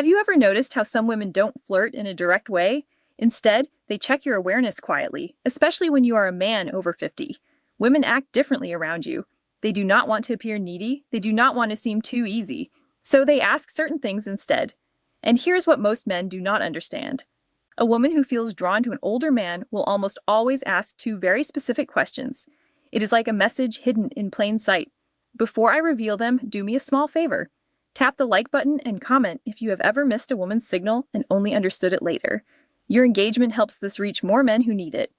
Have you ever noticed how some women don't flirt in a direct way? Instead, they check your awareness quietly, especially when you are a man over 50. Women act differently around you. They do not want to appear needy. They do not want to seem too easy. So they ask certain things instead. And here's what most men do not understand. A woman who feels drawn to an older man will almost always ask two very specific questions. It is like a message hidden in plain sight. Before I reveal them, do me a small favor. Tap the like button and comment if you have ever missed a woman's signal and only understood it later. Your engagement helps this reach more men who need it.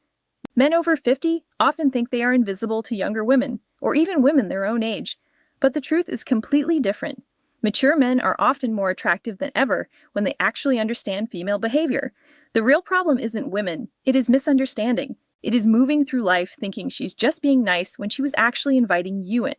Men over 50 often think they are invisible to younger women, or even women their own age. But the truth is completely different. Mature men are often more attractive than ever when they actually understand female behavior. The real problem isn't women, it is misunderstanding. It is moving through life thinking she's just being nice when she was actually inviting you in.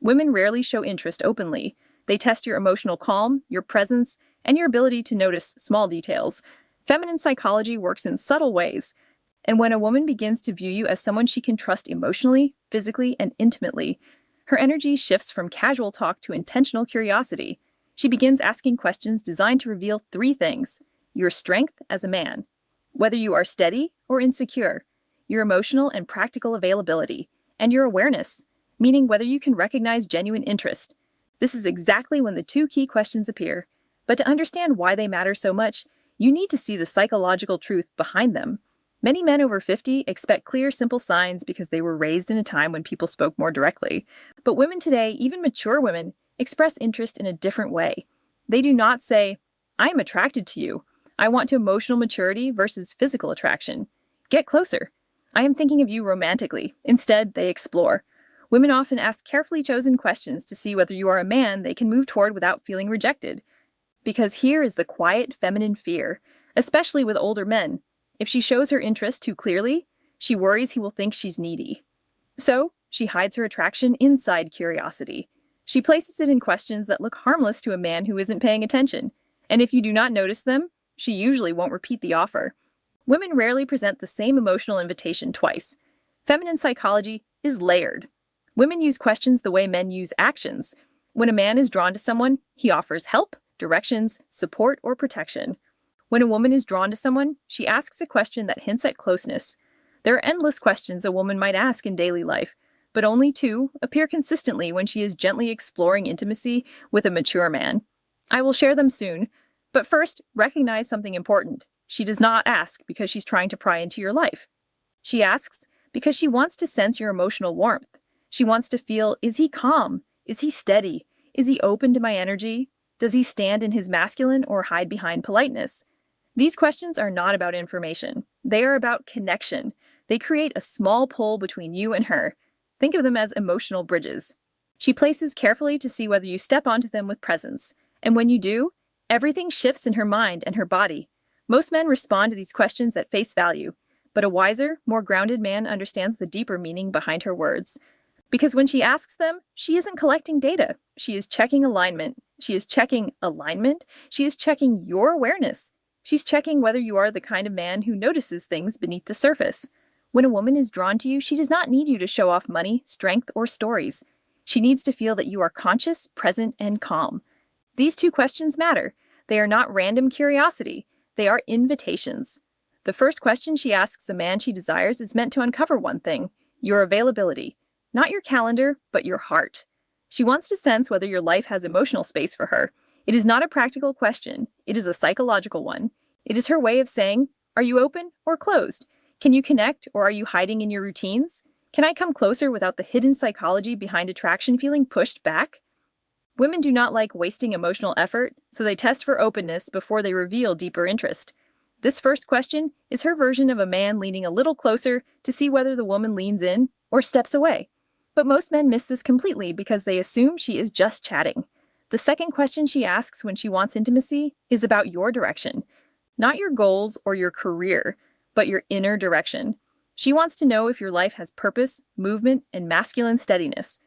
Women rarely show interest openly. They test your emotional calm, your presence, and your ability to notice small details. Feminine psychology works in subtle ways. And when a woman begins to view you as someone she can trust emotionally, physically, and intimately, her energy shifts from casual talk to intentional curiosity. She begins asking questions designed to reveal three things: your strength as a man, whether you are steady or insecure, your emotional and practical availability, and your awareness, meaning whether you can recognize genuine interest. This is exactly when the two key questions appear. But to understand why they matter so much, you need to see the psychological truth behind them. Many men over 50 expect clear, simple signs because they were raised in a time when people spoke more directly. But women today, even mature women, express interest in a different way. They do not say, "I am attracted to you. I want to emotional maturity versus physical attraction. Get closer. I am thinking of you romantically." Instead, they explore. Women often ask carefully chosen questions to see whether you are a man they can move toward without feeling rejected. Because here is the quiet feminine fear, especially with older men. If she shows her interest too clearly, she worries he will think she's needy. So, she hides her attraction inside curiosity. She places it in questions that look harmless to a man who isn't paying attention. And if you do not notice them, she usually won't repeat the offer. Women rarely present the same emotional invitation twice. Feminine psychology is layered. Women use questions the way men use actions. When a man is drawn to someone, he offers help, directions, support, or protection. When a woman is drawn to someone, she asks a question that hints at closeness. There are endless questions a woman might ask in daily life, but only two appear consistently when she is gently exploring intimacy with a mature man. I will share them soon, but first, recognize something important. She does not ask because she's trying to pry into your life. She asks because she wants to sense your emotional warmth. She wants to feel, is he calm? Is he steady? Is he open to my energy? Does he stand in his masculine or hide behind politeness? These questions are not about information. They are about connection. They create a small pull between you and her. Think of them as emotional bridges. She places carefully to see whether you step onto them with presence. And when you do, everything shifts in her mind and her body. Most men respond to these questions at face value, but a wiser, more grounded man understands the deeper meaning behind her words. Because when she asks them, she isn't collecting data. She is checking alignment. She is checking alignment. She is checking your awareness. She's checking whether you are the kind of man who notices things beneath the surface. When a woman is drawn to you, she does not need you to show off money, strength, or stories. She needs to feel that you are conscious, present, and calm. These two questions matter. They are not random curiosity. They are invitations. The first question she asks a man she desires is meant to uncover one thing: your availability. Not your calendar, but your heart. She wants to sense whether your life has emotional space for her. It is not a practical question. It is a psychological one. It is her way of saying, are you open or closed? Can you connect, or are you hiding in your routines? Can I come closer without the hidden psychology behind attraction feeling pushed back? Women do not like wasting emotional effort, so they test for openness before they reveal deeper interest. This first question is her version of a man leaning a little closer to see whether the woman leans in or steps away. But most men miss this completely because they assume she is just chatting. The second question she asks when she wants intimacy is about your direction. Not your goals or your career, but your inner direction. She wants to know if your life has purpose, movement, and masculine steadiness.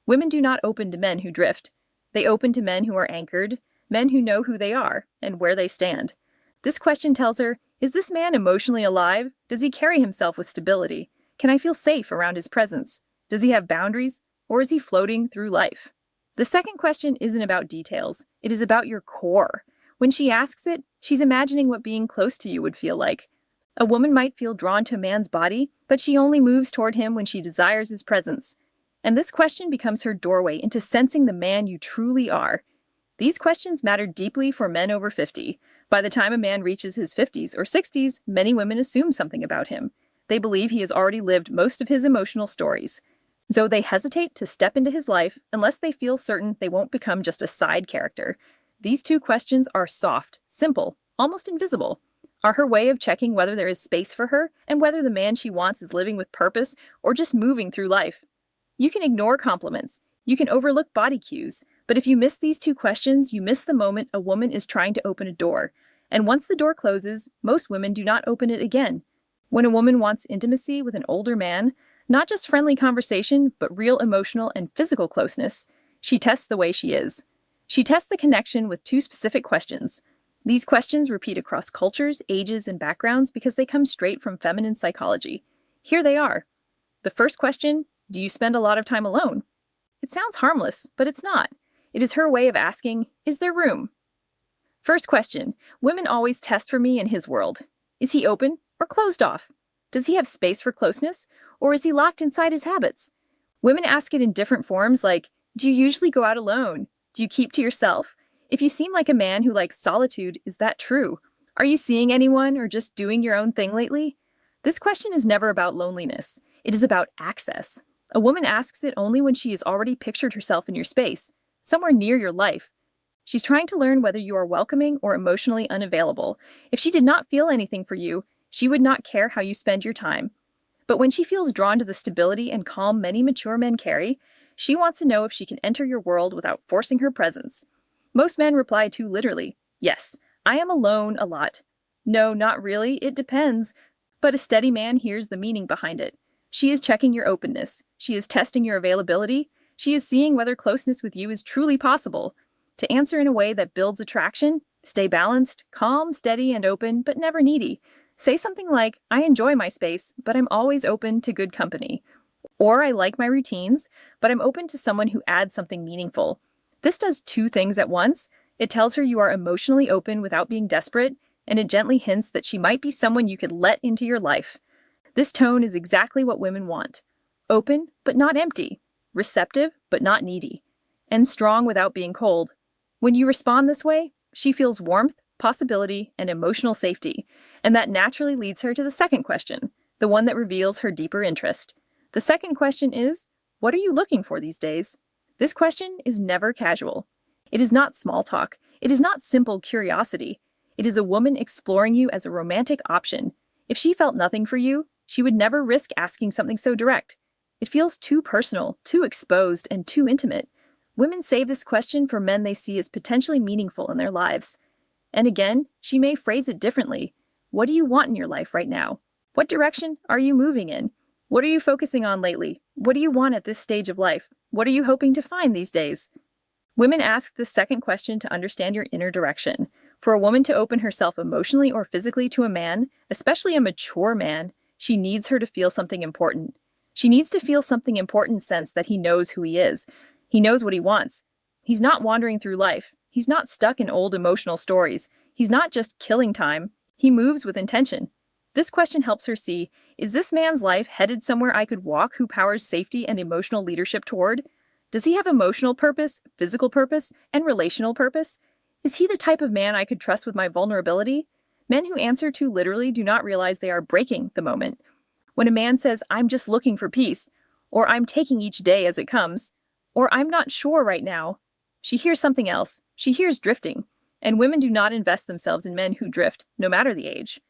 Women do not open to men who drift. They open to men who are anchored, men who know who they are and where they stand. This question tells her, is this man emotionally alive? Does he carry himself with stability? Can I feel safe around his presence? Does he have boundaries, or is he floating through life? The second question isn't about details. It is about your core. When she asks it, she's imagining what being close to you would feel like. A woman might feel drawn to a man's body, but she only moves toward him when she desires his presence. And this question becomes her doorway into sensing the man you truly are. These questions matter deeply for men over 50. By the time a man reaches his 50s or 60s, many women assume something about him. They believe he has already lived most of his emotional stories. So they hesitate to step into his life unless they feel certain they won't become just a side character. These two questions are soft, simple, almost invisible. Are her way of checking whether there is space for her and whether the man she wants is living with purpose or just moving through life. You can ignore compliments. You can overlook body cues. But if you miss these two questions, you miss the moment a woman is trying to open a door. And once the door closes, most women do not open it again. When a woman wants intimacy with an older man, not just friendly conversation, but real emotional and physical closeness, she tests the way she is. She tests the connection with two specific questions. These questions repeat across cultures, ages, and backgrounds because they come straight from feminine psychology. Here they are. The first question, do you spend a lot of time alone? It sounds harmless, but it's not. It is her way of asking, is there room? First question, women always test for me in his world. Is he open or closed off? Does he have space for closeness, or is he locked inside his habits? Women ask it in different forms like, do you usually go out alone? Do you keep to yourself? If you seem like a man who likes solitude, is that true? Are you seeing anyone or just doing your own thing lately? This question is never about loneliness. It is about access. A woman asks it only when she has already pictured herself in your space, somewhere near your life. She's trying to learn whether you are welcoming or emotionally unavailable. If she did not feel anything for you, she would not care how you spend your time. But when she feels drawn to the stability and calm many mature men carry, she wants to know if she can enter your world without forcing her presence. Most men reply too literally, yes, I am alone a lot. No, not really, it depends. But a steady man hears the meaning behind it. She is checking your openness. She is testing your availability. She is seeing whether closeness with you is truly possible. To answer in a way that builds attraction, stay balanced, calm, steady, and open, but never needy. Say something like, I enjoy my space, but I'm always open to good company. Or I like my routines, but I'm open to someone who adds something meaningful. This does two things at once. It tells her you are emotionally open without being desperate, and it gently hints that she might be someone you could let into your life. This tone is exactly what women want. Open, but not empty. Receptive, but not needy. And strong without being cold. When you respond this way, she feels warmth, possibility, and emotional safety. And that naturally leads her to the second question, the one that reveals her deeper interest. The second question is, what are you looking for these days? This question is never casual. It is not small talk. It is not simple curiosity. It is a woman exploring you as a romantic option. If she felt nothing for you, she would never risk asking something so direct. It feels too personal, too exposed, and too intimate. Women save this question for men they see as potentially meaningful in their lives. And again, she may phrase it differently. What do you want in your life right now? What direction are you moving in? What are you focusing on lately? What do you want at this stage of life? What are you hoping to find these days? Women ask this second question to understand your inner direction. For a woman to open herself emotionally or physically to a man, especially a mature man, she needs her to feel something important. She needs to feel something important sense that he knows who he is. He knows what he wants. He's not wandering through life. He's not stuck in old emotional stories. He's not just killing time. He moves with intention. This question helps her see, is this man's life headed somewhere I could walk who powers safety and emotional leadership toward? Does he have emotional purpose, physical purpose, and relational purpose? Is he the type of man I could trust with my vulnerability? Men who answer too literally do not realize they are breaking the moment. When a man says, I'm just looking for peace, or I'm taking each day as it comes, or I'm not sure right now, she hears something else. She hears drifting. And women do not invest themselves in men who drift, no matter the age.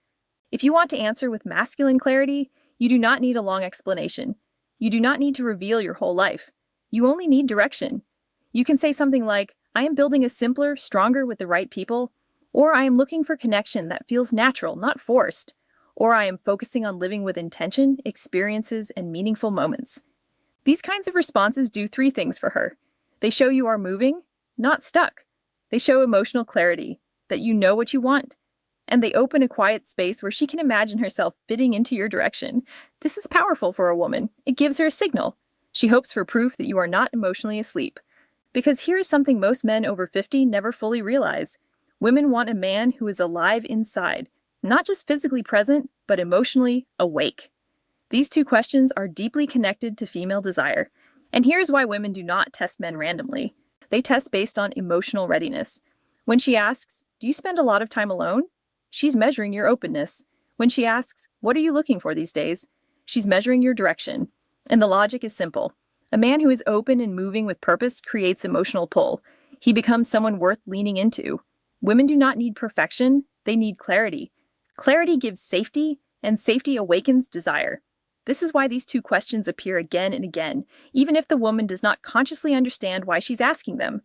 If you want to answer with masculine clarity, you do not need a long explanation. You do not need to reveal your whole life. You only need direction. You can say something like, I am building a simpler, stronger with the right people, or I am looking for connection that feels natural, not forced, or I am focusing on living with intention, experiences, and meaningful moments. These kinds of responses do three things for her. They show you are moving, not stuck. They show emotional clarity, that you know what you want. And they open a quiet space where she can imagine herself fitting into your direction. This is powerful for a woman. It gives her a signal. She hopes for proof that you are not emotionally asleep. Because here is something most men over 50 never fully realize. Women want a man who is alive inside, not just physically present, but emotionally awake. These two questions are deeply connected to female desire. And here's why women do not test men randomly. They test based on emotional readiness. When she asks, "Do you spend a lot of time alone?" she's measuring your openness. When she asks, "What are you looking for these days?" she's measuring your direction. And the logic is simple. A man who is open and moving with purpose creates emotional pull. He becomes someone worth leaning into. Women do not need perfection, they need clarity. Clarity gives safety, and safety awakens desire. This is why these two questions appear again and again, even if the woman does not consciously understand why she's asking them.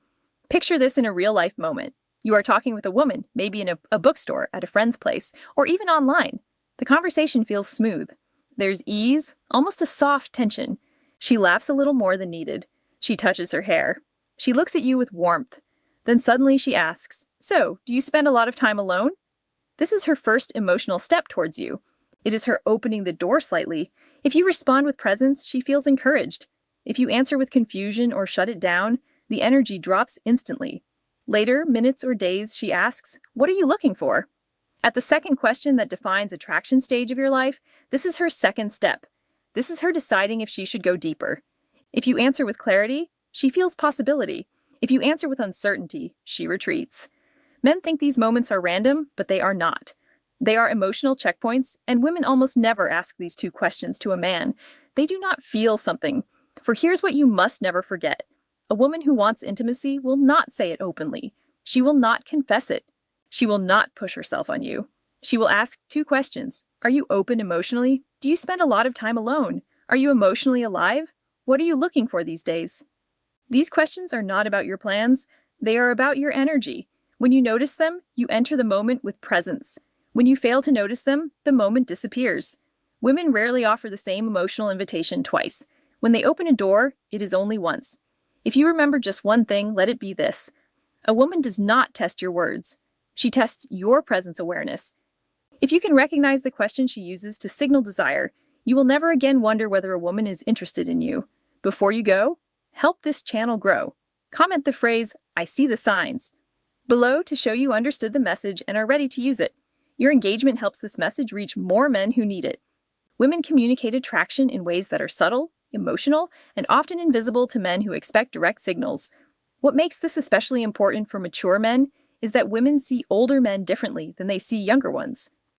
Picture this in a real-life moment. You are talking with a woman, maybe in a bookstore, at a friend's place, or even online. The conversation feels smooth. There's ease, almost a soft tension. She laughs a little more than needed. She touches her hair. She looks at you with warmth. Then suddenly she asks, "So, do you spend a lot of time alone?" This is her first emotional step towards you. It is her opening the door slightly. If you respond with presence, she feels encouraged. If you answer with confusion or shut it down, the energy drops instantly. Later, minutes or days, she asks, "What are you looking for?" At the second question that defines attraction stage of your life, this is her second step. This is her deciding if she should go deeper. If you answer with clarity, she feels possibility. If you answer with uncertainty, she retreats. Men think these moments are random, but they are not. They are emotional checkpoints, and women almost never ask these two questions to a man. They do not feel something. For here's what you must never forget. A woman who wants intimacy will not say it openly. She will not confess it. She will not push herself on you. She will ask two questions. Are you open emotionally? Do you spend a lot of time alone? Are you emotionally alive? What are you looking for these days? These questions are not about your plans. They are about your energy. When you notice them, you enter the moment with presence. When you fail to notice them, the moment disappears. Women rarely offer the same emotional invitation twice. When they open a door, it is only once. If you remember just one thing, let it be this. A woman does not test your words. She tests your presence awareness. If you can recognize the question she uses to signal desire, you will never again wonder whether a woman is interested in you. Before you go, help this channel grow. Comment the phrase, "I see the signs," below to show you understood the message and are ready to use it. Your engagement helps this message reach more men who need it. Women communicate attraction in ways that are subtle, emotional, and often invisible to men who expect direct signals. What makes this especially important for mature men is that women see older men differently than they see younger ones.